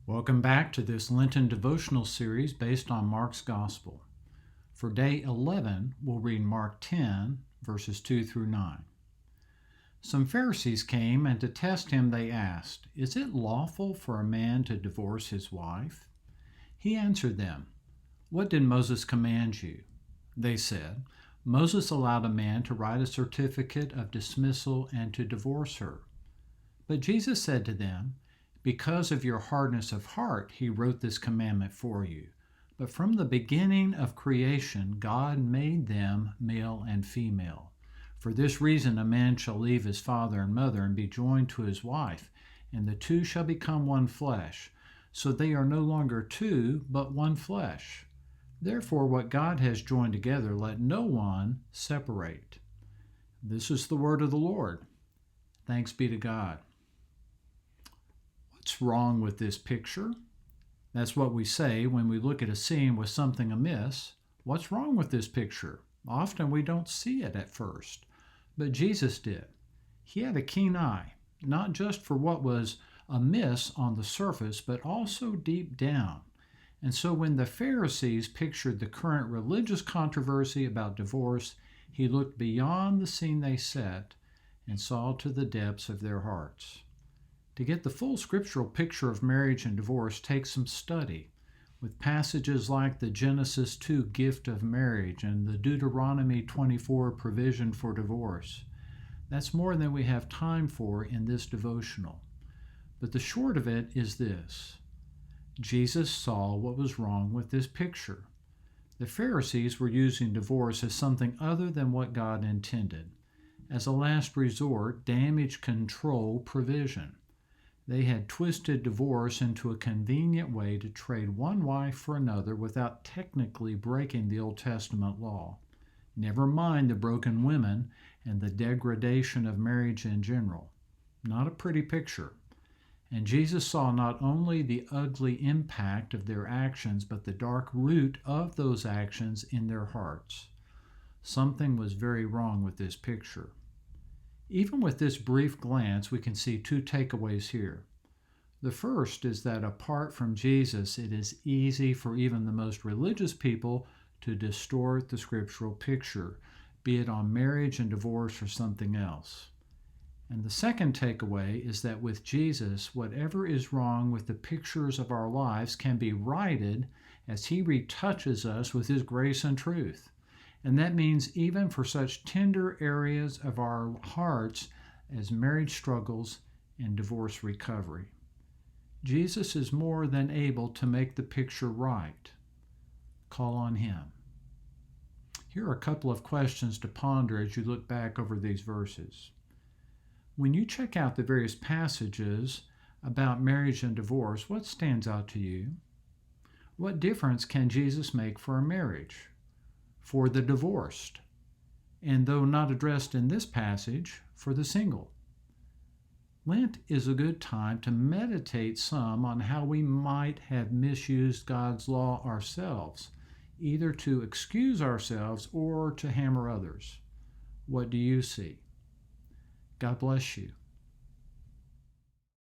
Welcome back to this Lenten devotional series based on Mark's Gospel. For day 11, we'll read Mark 10, verses 2 through 9. Some Pharisees came, and to test him they asked, "Is it lawful for a man to divorce his wife?" He answered them, "What did Moses command you?" They said, "Moses allowed a man to write a certificate of dismissal and to divorce her." But Jesus said to them, "Because of your hardness of heart, he wrote this commandment for you. But from the beginning of creation, God made them male and female. For this reason, a man shall leave his father and mother and be joined to his wife, and the two shall become one flesh. So they are no longer two, but one flesh. Therefore, what God has joined together, let no one separate." This is the word of the Lord. Thanks be to God. What's wrong with this picture? That's what we say when we look at a scene with something amiss. What's wrong with this picture? Often we don't see it at first, but Jesus did. He had a keen eye, not just for what was amiss on the surface, but also deep down. And so when the Pharisees pictured the current religious controversy about divorce, he looked beyond the scene they set and saw to the depths of their hearts. To get the full scriptural picture of marriage and divorce takes some study, with passages like the Genesis 2 gift of marriage and the Deuteronomy 24 provision for divorce. That's more than we have time for in this devotional. But the short of it is this: Jesus saw what was wrong with this picture. The Pharisees were using divorce as something other than what God intended, as a last resort, damage control provision. They had twisted divorce into a convenient way to trade one wife for another without technically breaking the Old Testament law. Never mind the broken women and the degradation of marriage in general. Not a pretty picture. And Jesus saw not only the ugly impact of their actions, but the dark root of those actions in their hearts. Something was very wrong with this picture. Even with this brief glance, we can see two takeaways here. The first is that apart from Jesus, it is easy for even the most religious people to distort the scriptural picture, be it on marriage and divorce or something else. And the second takeaway is that with Jesus, whatever is wrong with the pictures of our lives can be righted as he retouches us with his grace and truth. And that means even for such tender areas of our hearts as marriage struggles and divorce recovery. Jesus is more than able to make the picture right. Call on him. Here are a couple of questions to ponder as you look back over these verses. When you check out the various passages about marriage and divorce, what stands out to you? What difference can Jesus make for a marriage, for the divorced, and though not addressed in this passage, for the single? Lent is a good time to meditate some on how we might have misused God's law ourselves, either to excuse ourselves or to hammer others. What do you see? God bless you.